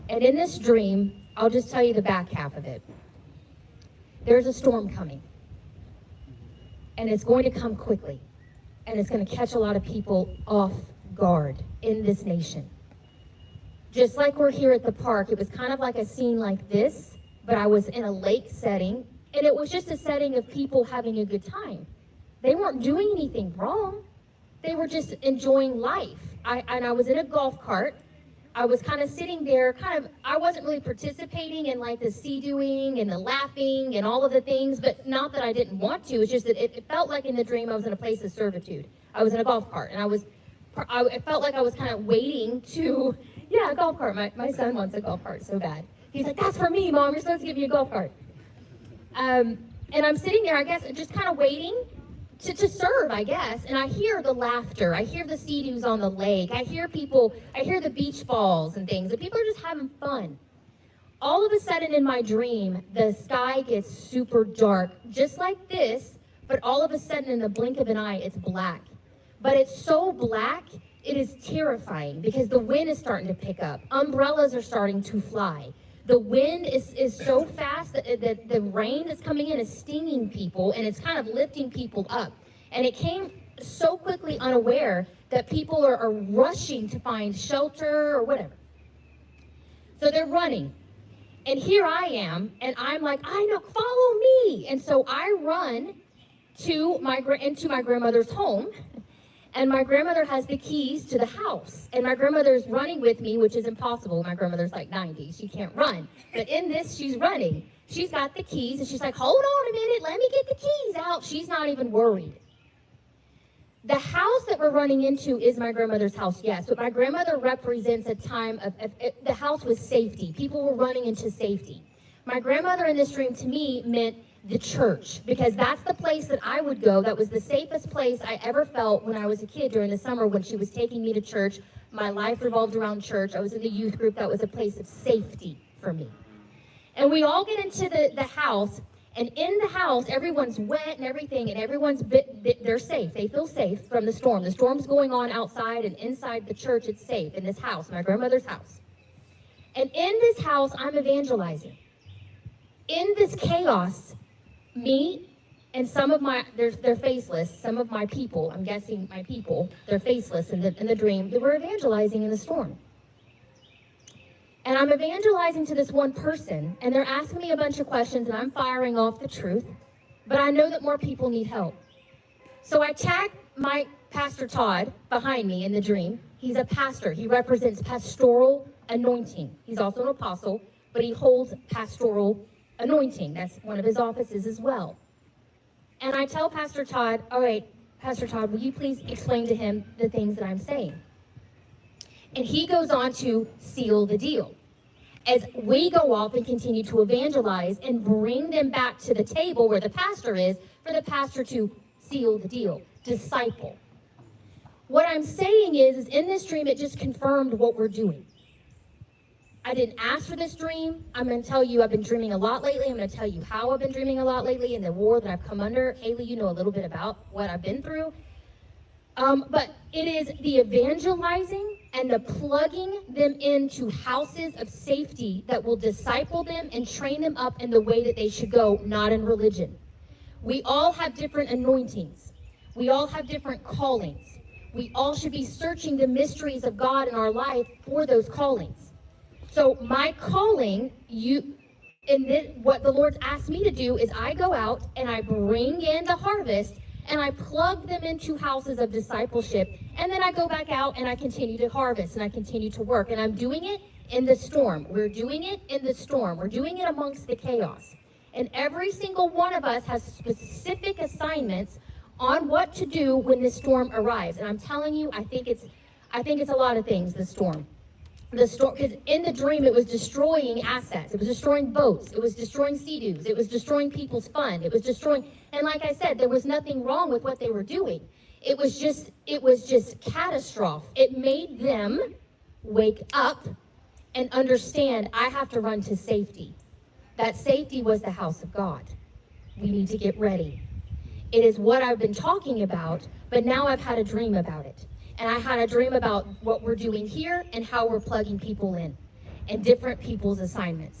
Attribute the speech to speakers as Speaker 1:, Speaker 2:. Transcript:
Speaker 1: And in this dream, I'll just tell you the back half of it. There's a storm coming. And it's going to come quickly. And it's going to catch a lot of people off guard in this nation. Just like we're here at the park, it was kind of like a scene like this, but I was in a lake setting, and it was just a setting of people having a good time. They weren't doing anything wrong. They were just enjoying life. I was in a golf cart. I was kind of sitting there, I wasn't really participating in like the sea-dooing and the laughing and all of the things, but not that I didn't want to. It's just that it felt like in the dream I was in a place of servitude. I was in a golf cart, and it felt like I was kind of waiting to, a golf cart. My son wants a golf cart so bad. He's like, that's for me, Mom. You're supposed to give me a golf cart. And I'm sitting there, I guess, just kind of waiting to serve, I guess. And I hear the laughter. I hear the sea-doos on the lake. I hear the beach balls and things. And people are just having fun. All of a sudden in my dream, the sky gets super dark, just like this, but all of a sudden in the blink of an eye, it's black. But it's so black, it is terrifying because the wind is starting to pick up. Umbrellas are starting to fly. The wind is so fast that the rain that's coming in is stinging people, and it's kind of lifting people up. And it came so quickly unaware that people are rushing to find shelter or whatever. So they're running. And here I am, and I'm like, I know, follow me. And so I run into my grandmother's home. And my grandmother has the keys to the house. And my grandmother's running with me, which is impossible. My grandmother's like 90. She can't run. But in this, she's running. She's got the keys, and she's like, hold on a minute. Let me get the keys out. She's not even worried. The house that we're running into is my grandmother's house, yes. But my grandmother represents a time of the house was safety. People were running into safety. My grandmother in this dream, to me, meant the church, because that's the place that I would go. That was the safest place I ever felt when I was a kid during the summer when she was taking me to church. My life revolved around church. I was in the youth group. That was a place of safety for me. And we all get into the house, and in the house, everyone's wet and everything, and everyone's they're safe. They feel safe from the storm. The storm's going on outside, and inside the church, it's safe in this house, my grandmother's house. And in this house, I'm evangelizing. In this chaos, me and some of they're faceless, some of my people, I'm guessing my people, they're faceless in the dream, they were evangelizing in the storm. And I'm evangelizing to this one person, and they're asking me a bunch of questions, and I'm firing off the truth, but I know that more people need help. So I tag my Pastor Todd behind me in the dream. He's a pastor. He represents pastoral anointing. He's also an apostle, but he holds pastoral anointing. That's one of his offices as well. And I tell Pastor Todd, all right, Pastor Todd, will you please explain to him the things that I'm saying? And he goes on to seal the deal. As we go off and continue to evangelize and bring them back to the table where the pastor is, for the pastor to seal the deal, disciple. What I'm saying is in this dream, it just confirmed what we're doing. I didn't ask for this dream. I'm going to tell you I've been dreaming a lot lately. I'm going to tell you how I've been dreaming a lot lately and the war that I've come under. Haley, you know a little bit about what I've been through. But it is the evangelizing and the plugging them into houses of safety that will disciple them and train them up in the way that they should go, not in religion. We all have different anointings. We all have different callings. We all should be searching the mysteries of God in our life for those callings. So my calling, what the Lord's asked me to do is I go out and I bring in the harvest and I plug them into houses of discipleship, and then I go back out and I continue to harvest and I continue to work, and I'm doing it in the storm. We're doing it in the storm. We're doing it amongst the chaos. And every single one of us has specific assignments on what to do when this storm arrives. And I'm telling you, I think it's a lot of things, the storm. Because in the dream, it was destroying assets. It was destroying boats. It was destroying sea-doos. It was destroying people's fun. It was destroying, and like I said, there was nothing wrong with what they were doing. It was just catastrophe. It made them wake up and understand, I have to run to safety. That safety was the house of God. We need to get ready. It is what I've been talking about, but now I've had a dream about it. And I had a dream about what we're doing here and how we're plugging people in. and different people's assignments.